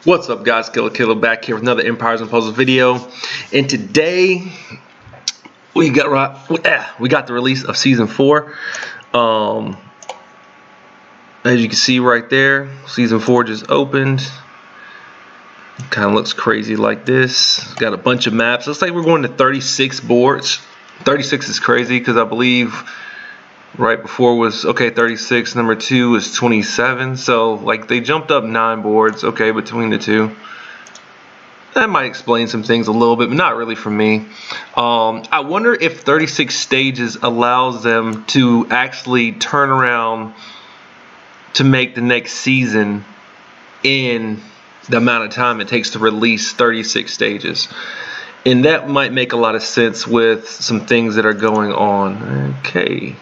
What's up, guys? Killer back here with another Empires and Puzzles video, and today we got the release of season 4. As you can see right there, season 4 just opened. Kind of looks crazy like this. Got a bunch of maps. Looks like we're going to 36 boards. 36 is crazy because I believe right before was 36. Number 2 was 27. So like they jumped up 9 boards. Between the two. That might explain some things a little bit, but not really for me. I wonder if 36 stages allows them to actually turn around to make the next season in the amount of time it takes to release 36 stages. And that might make a lot of sense with some things that are going on. Okay.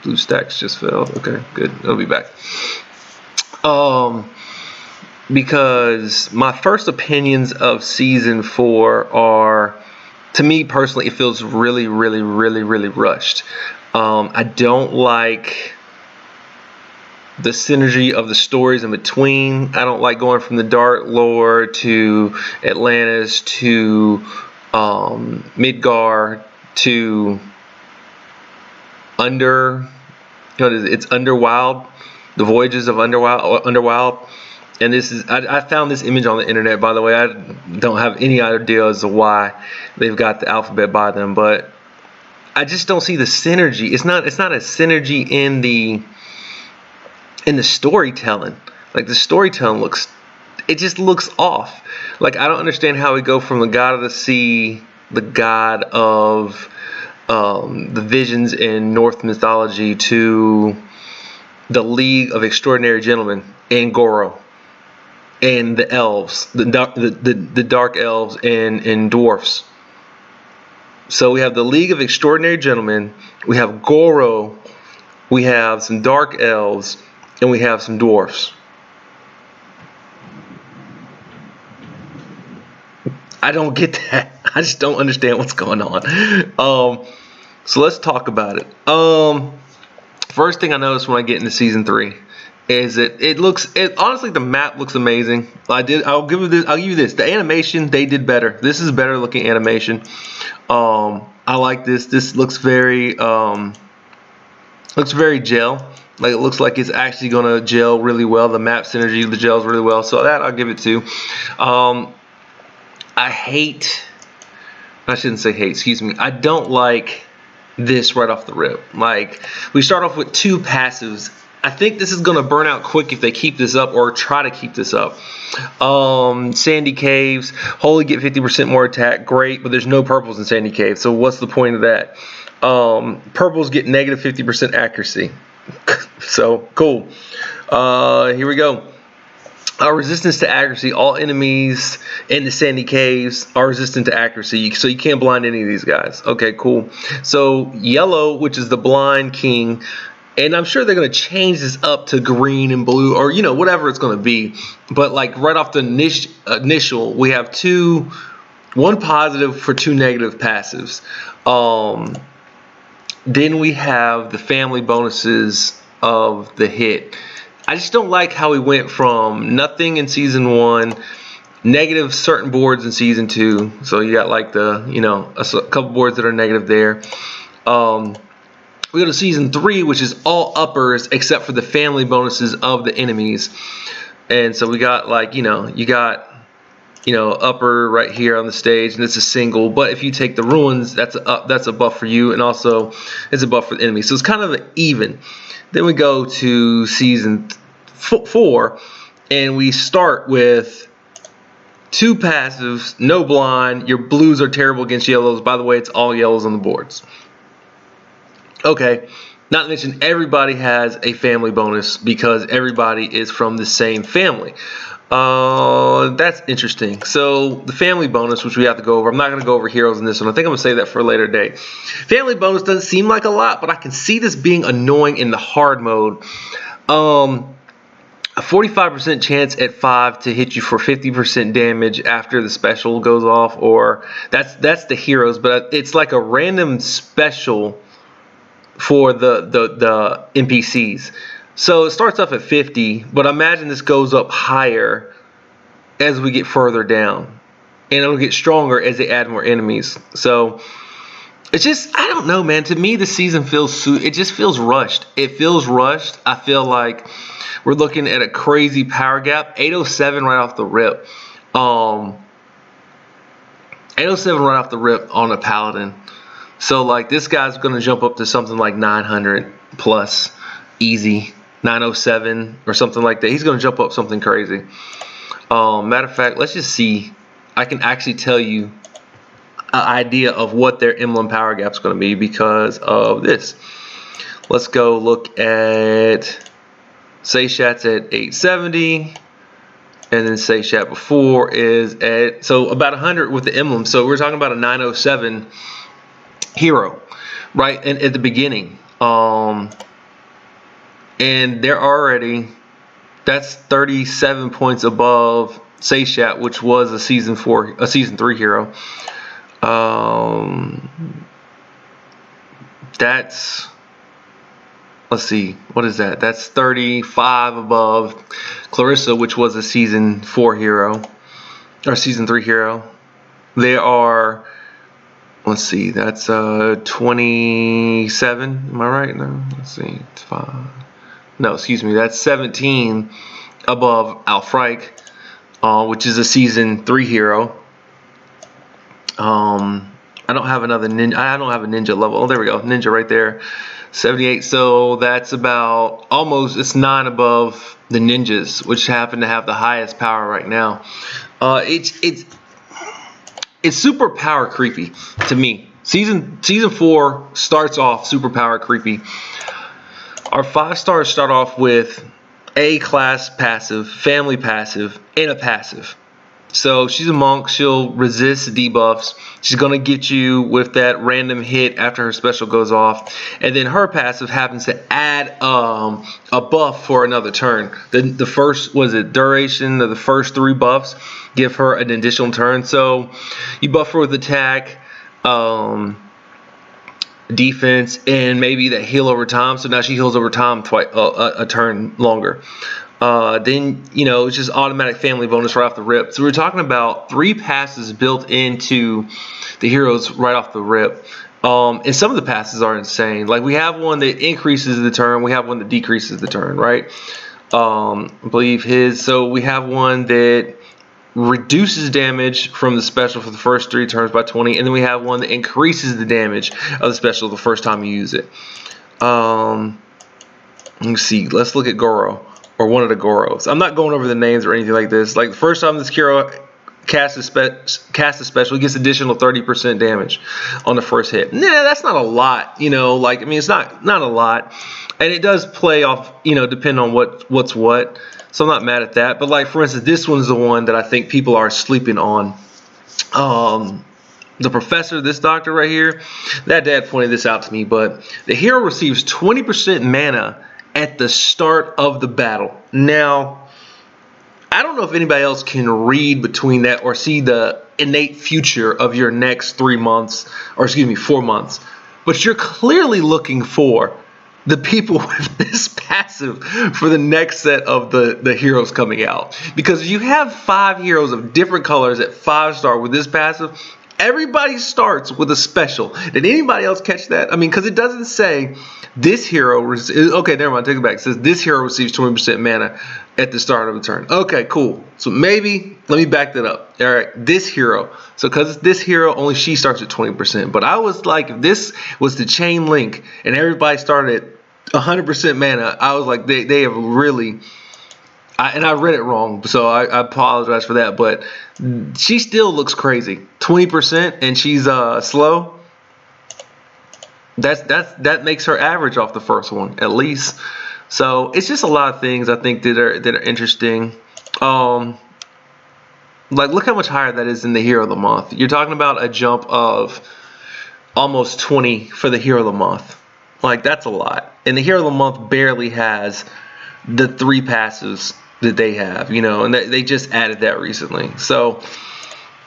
Blue stacks just fell. Okay, good. I'll be back. Because my first opinions of season 4 are, to me personally, it feels really rushed. I don't like the synergy of the stories in between. I don't like going from the Dark Lore to Atlantis to Midgar to it's Underwild, the Voyages of Underwild. And this is, I found this image on the internet, by the way. I don't have any idea as to why they've got the alphabet by them, but I just don't see the synergy. It's not a synergy in the storytelling. Like the storytelling just looks off. Like I don't understand how we go from the god of the sea, the god of the visions in Norse mythology, to the League of Extraordinary Gentlemen and Goro and the elves, the dark elves and dwarfs. So we have the League of Extraordinary Gentlemen, we have Goro, we have some dark elves, and we have some dwarfs. I don't get that. I just don't understand what's going on. So let's talk about it. First thing I noticed when I get into season 3 is that honestly the map looks amazing. I'll give you this. The animation, they did better. This is better looking animation. I like this. This looks very gel. Like it looks like it's actually gonna gel really well. The map synergy, the gels really well. So that I'll give it to. I shouldn't say hate, excuse me. I don't like this right off the rip. Like we start off with 2 passives. I think this is gonna burn out quick if they keep this up or try to keep this up. Sandy Caves, Holy get 50% more attack, great, but there's no purples in Sandy Caves, so what's the point of that? Purples get negative 50% accuracy. So cool. Here we go. Resistance to accuracy. All enemies in the Sandy Caves are resistant to accuracy, so you can't blind any of these guys. Okay, cool. So yellow, which is the blind king, and I'm sure they're going to change this up to green and blue, or whatever it's going to be. But like right off the initial, we have 1 positive for 2 negative passives. Then we have the family bonuses of the hit. I just don't like how we went from nothing in season 1, negative certain boards in season 2. So you got like a couple boards that are negative there. We go to season 3, which is all uppers except for the family bonuses of the enemies. And so we got like, you got upper right here on the stage, and it's a single. But if you take the ruins, that's a buff for you, and also it's a buff for the enemy. So it's kind of even. Then we go to season 4, and we start with 2 passives, no blind. Your blues are terrible against yellows. By the way, it's all yellows on the boards. Okay, not to mention everybody has a family bonus because everybody is from the same family. That's interesting. So the family bonus, which we have to go over, I'm not going to go over heroes in this one. I think I'm going to save that for a later date. Family bonus doesn't seem like a lot, but I can see this being annoying in the hard mode. A 45% chance at 5 to hit you for 50% damage after the special goes off, or that's the heroes, but it's like a random special for the NPCs. So it starts off at 50, but I imagine this goes up higher as we get further down, and it'll get stronger as they add more enemies. So it's just, I don't know, man. To me, the season it just feels rushed. It feels rushed. I feel like we're looking at a crazy power gap. 807 right off the rip. 807 right off the rip on a Paladin. So like this guy's going to jump up to something like 900 plus easy. 907 or something like that. He's going to jump up something crazy. Matter of fact, let's just see. I can actually tell you an idea of what their emblem power gap is going to be because of this. Let's go look at Seishat's at 870, and then Seishat before is at, so about 100 with the emblem. So we're talking about a 907 hero, right? And at the beginning, and they're already, that's 37 points above Seishat, which was a season 3 hero. That's, let's see, what is that? That's 35 above Clarissa, which was a season 4 hero, or season 3 hero. They are, let's see, that's 27. Am I right? No, let's see, it's 5. No, excuse me, that's 17 above Alfreich, which is a season 3 hero. I don't have another ninja. I don't have a ninja level. Oh, there we go. Ninja right there. 78. So that's about almost, it's 9 above the ninjas, which happen to have the highest power right now. It's super power creepy to me. Season 4 starts off super power creepy. Our 5 stars start off with a class passive, family passive, and a passive. So she's a monk. She'll resist debuffs. She's going to get you with that random hit after her special goes off. And then her passive happens to add a buff for another turn. The first, was it duration of the first 3 buffs, give her an additional turn. So you buff her with attack, defense, and maybe that heal over time. So now she heals over time twice, a turn longer. Then, you know, it's just automatic family bonus right off the rip. So we're talking about 3 passes built into the heroes right off the rip. And some of the passes are insane. Like we have one that increases the turn. We have one that decreases the turn, right? I believe his. So we have one that reduces damage from the special for the first 3 turns by 20. And then we have one that increases the damage of the special the first time you use it. Let me see. Let's look at Goro. Or one of the Goros. I'm not going over the names or anything like this. Like the first time this hero casts a special, he gets additional 30% damage on the first hit. Nah, that's not a lot. You know, like, I mean, it's not a lot. And it does play off, you know, depend on what's what. So I'm not mad at that. But like, for instance, this one's the one that I think people are sleeping on. The professor, this doctor right here, that dad pointed this out to me, but the hero receives 20% mana at the start of the battle. Now, I don't know if anybody else can read between that or see the innate future of your next 3 months, or excuse me, 4 months. But you're clearly looking for the people with this passive for the next set of the heroes coming out. Because if you have 5 heroes of different colors at 5-star with this passive, everybody starts with a special. Did anybody else catch that? I mean, because it doesn't say this hero, okay, never mind, take it back. It says this hero receives 20% mana at the start of a turn. Okay, cool. So maybe, let me back that up. All right, this hero. So because it's this hero, only she starts at 20%. But I was like, if this was the chain link and everybody started at 100% mana, I was like, they have really... and I read it wrong, so I apologize for that. But she still looks crazy. 20%, and she's slow. That makes her average off the first one at least. So it's just a lot of things I think that are interesting. Like look how much higher that is than the hero of the month. You're talking about a jump of almost 20 for the hero of the month. Like that's a lot. And the hero of the month barely has the 3 passives that they have, you know, and they just added that recently. So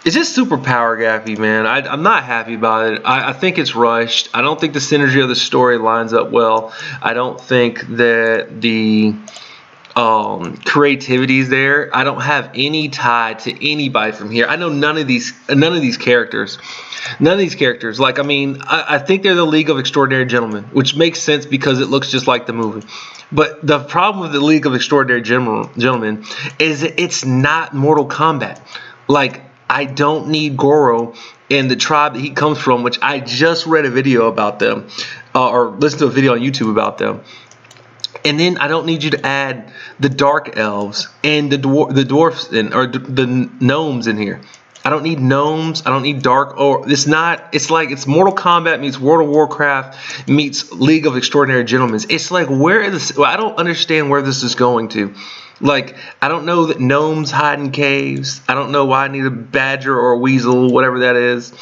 it's just super power gappy, man. I'm not happy about it. I think it's rushed. I don't think the synergy of the story lines up well. I don't think that the creativities there. I don't have any tie to anybody from here. I know none of these characters. None of these characters. Like, I mean, I think they're the League of Extraordinary Gentlemen, which makes sense because it looks just like the movie. But the problem with the League of Extraordinary Gentlemen is that it's not Mortal Kombat. Like, I don't need Goro and the tribe that he comes from, which I just read a video about them, or listened to a video on YouTube about them. And then I don't need you to add the dark elves and the dwarfs or the gnomes in here. I don't need gnomes. I don't need dark. Or it's not. It's like it's Mortal Kombat meets World of Warcraft meets League of Extraordinary Gentlemen. It's like where is this? Well, I don't understand where this is going to. Like, I don't know that gnomes hide in caves. I don't know why I need a badger or a weasel, whatever that is.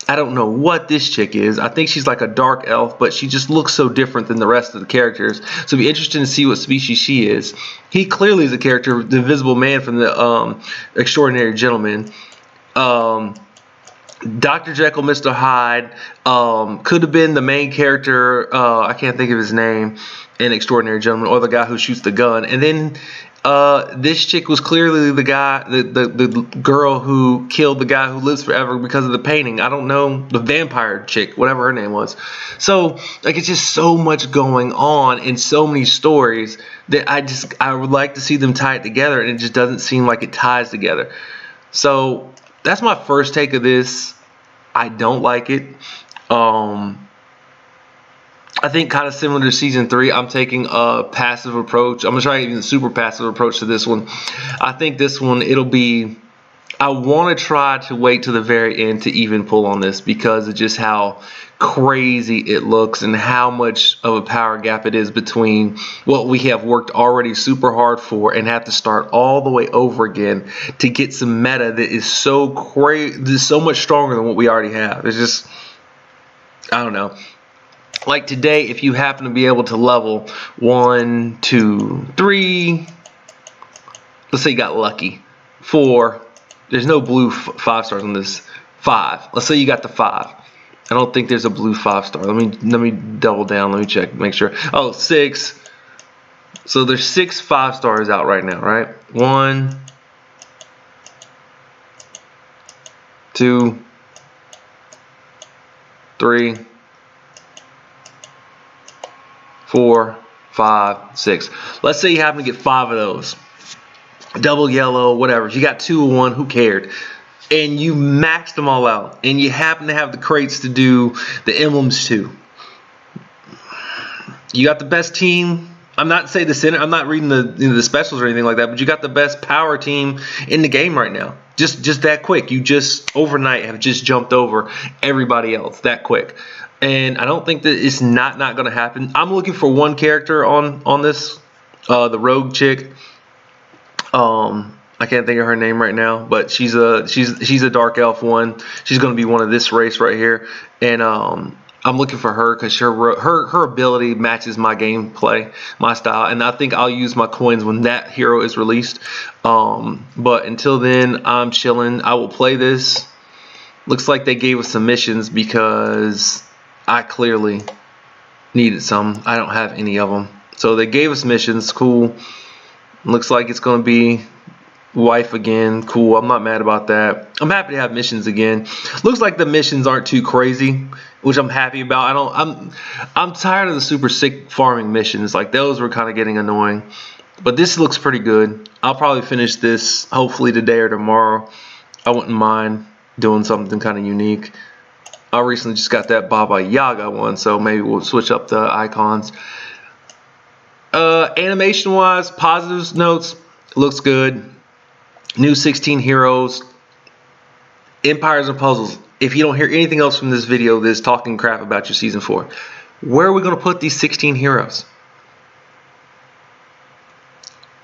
I don't know what this chick is. I think she's like a dark elf, but she just looks so different than the rest of the characters. So it'd be interesting to see what species she is. He clearly is a character, the Invisible Man from the Extraordinary Gentleman. Dr. Jekyll, Mr. Hyde, could have been the main character. I can't think of his name in Extraordinary Gentleman, or the guy who shoots the gun. And then this chick was clearly the guy, the girl who killed the guy who lives forever because of the painting. I don't know, the vampire chick, whatever her name was. So, like, it's just so much going on in so many stories that I would like to see them tie it together, and it just doesn't seem like it ties together. So that's my first take of this. I don't like it. I think kind of similar to season 3, I'm taking a passive approach. I'm going to try even a super passive approach to this one. I think this one, I want to try to wait to the very end to even pull on this because of just how crazy it looks and how much of a power gap it is between what we have worked already super hard for and have to start all the way over again to get some meta that is so crazy, so much stronger than what we already have. It's just, I don't know. Like today, if you happen to be able to level 1, 2, 3, let's say you got lucky, 4, there's no blue 5 stars on this, 5, let's say you got the 5. I don't think there's a blue 5 star. Let me double down, let me check, make sure. Oh, 6. So there's 6 5 stars out right now, right? 1, 2, 3, 4, 5, 6. Let's say you happen to get 5 of those. Double yellow, whatever. You got 2 of 1, who cared? And you maxed them all out. And you happen to have the crates to do the emblems too. You got the best team. I'm not saying the center. I'm not reading the specials or anything like that. But you got the best power team in the game right now. Just that quick. You just overnight have just jumped over everybody else that quick. And I don't think that it's not going to happen. I'm looking for one character on this, the rogue chick. I can't think of her name right now, but she's a dark elf one. She's going to be one of this race right here, and I'm looking for her because her ability matches my gameplay, my style, and I think I'll use my coins when that hero is released. But until then, I'm chilling. I will play this. Looks like they gave us some missions because I clearly needed some. I don't have any of them. So they gave us missions. Cool. Looks like it's going to be wife again. Cool. I'm not mad about that. I'm happy to have missions again. Looks like the missions aren't too crazy, which I'm happy about. I'm tired of the super sick farming missions. Like, those were kind of getting annoying. But this looks pretty good. I'll probably finish this hopefully today or tomorrow. I wouldn't mind doing something kind of unique. I recently just got that Baba Yaga one, so maybe we'll switch up the icons. Animation wise, positive notes, looks good. New 16 heroes, empires and puzzles. If you don't hear anything else from this video that's talking crap about your season 4, where are we going to put these 16 heroes?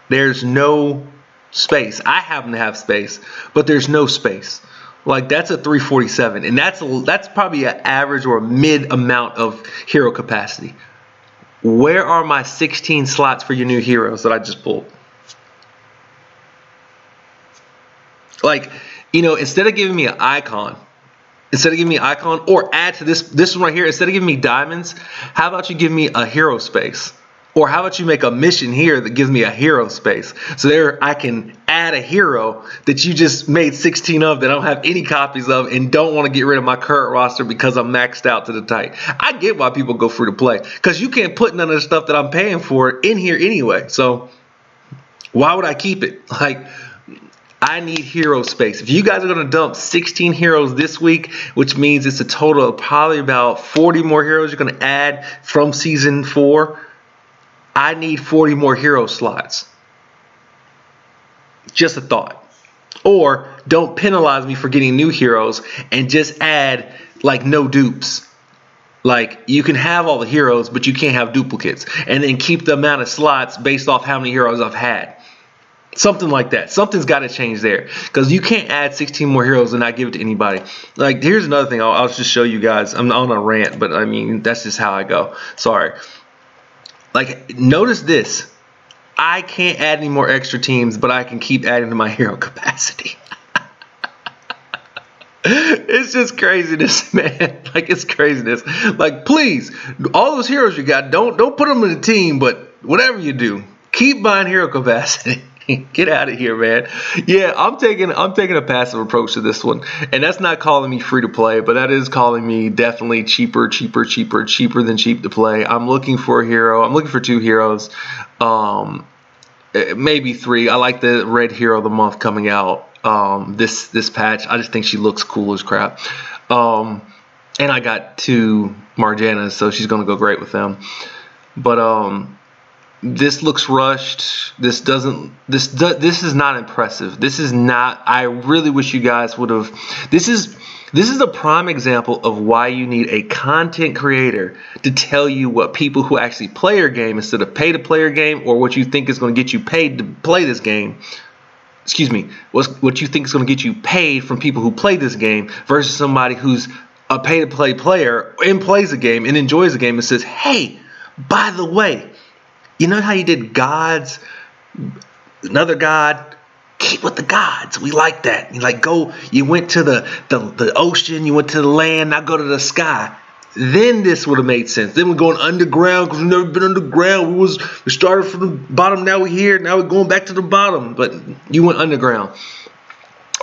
There's no space. I happen to have space, but there's no space. Like, that's a 347, and that's probably an average or a mid amount of hero capacity. Where are my 16 slots for your new heroes that I just pulled? Like, you know, instead of giving me an icon, or add to this one right here, instead of giving me diamonds, how about you give me a hero space? Or how about you make a mission here that gives me a hero space? So there I can add a hero that you just made 16 of that I don't have any copies of and don't want to get rid of my current roster because I'm maxed out to the tight. I get why people go free to play, because you can't put none of the stuff that I'm paying for in here anyway. So why would I keep it? Like, I need hero space. If you guys are going to dump 16 heroes this week, which means it's a total of probably about 40 more heroes you're going to add from season 4, I need 40 more hero slots. Just a thought. Or don't penalize me for getting new heroes and just add like no dupes. Like, you can have all the heroes, but you can't have duplicates. And then keep the amount of slots based off how many heroes I've had. Something like that. Something's got to change there, because you can't add 16 more heroes and not give it to anybody. Like, here's another thing. I'll just show you guys. I'm on a rant, but I mean, that's just how I go. Sorry. Like, notice this. I can't add any more extra teams, but I can keep adding to my hero capacity. It's just craziness, man. Like, it's craziness. Like, please, all those heroes you got, don't put them in a team, but whatever you do, keep buying hero capacity. Get out of here, man. Yeah, I'm taking a passive approach to this one. And that's not calling me free to play, but that is calling me definitely cheaper than cheap to play. I'm looking for a hero. I'm looking for 2 heroes. Maybe 3. I like the red hero of the month coming out this patch. I just think she looks cool as crap. And I got 2 Marjanas, so she's going to go great with them. But this looks rushed. This is not impressive. This is not. I really wish you guys would have. This is a prime example of why you need a content creator to tell you what people who actually play your game instead of pay to play your game, or what you think is going to get you paid to play this game. Excuse me. What you think is going to get you paid from people who play this game versus somebody who's a pay to play player and plays a game and enjoys the game and says, "Hey, by the way, you know how you did gods, another god, keep with the gods. We like that. You went to the ocean, you went to the land, now go to the sky." Then this would have made sense. Then we're going underground because we've never been underground. We started from the bottom, now we're here, now we're going back to the bottom. But you went underground.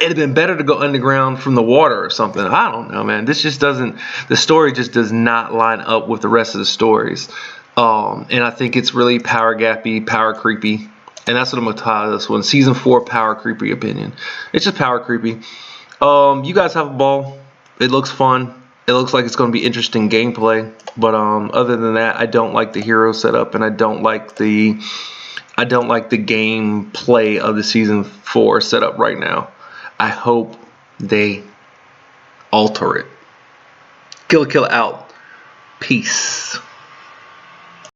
It'd have been better to go underground from the water or something. I don't know, man. The story just does not line up with the rest of the stories. And I think it's really power gappy, power creepy. And that's what I'm going to title this one. Season 4 power creepy opinion. It's just power creepy. You guys have a ball. It looks fun. It looks like it's going to be interesting gameplay. But other than that, I don't like the hero setup, and I don't like the gameplay of the Season 4 setup right now. I hope they alter it. Killer out. Peace.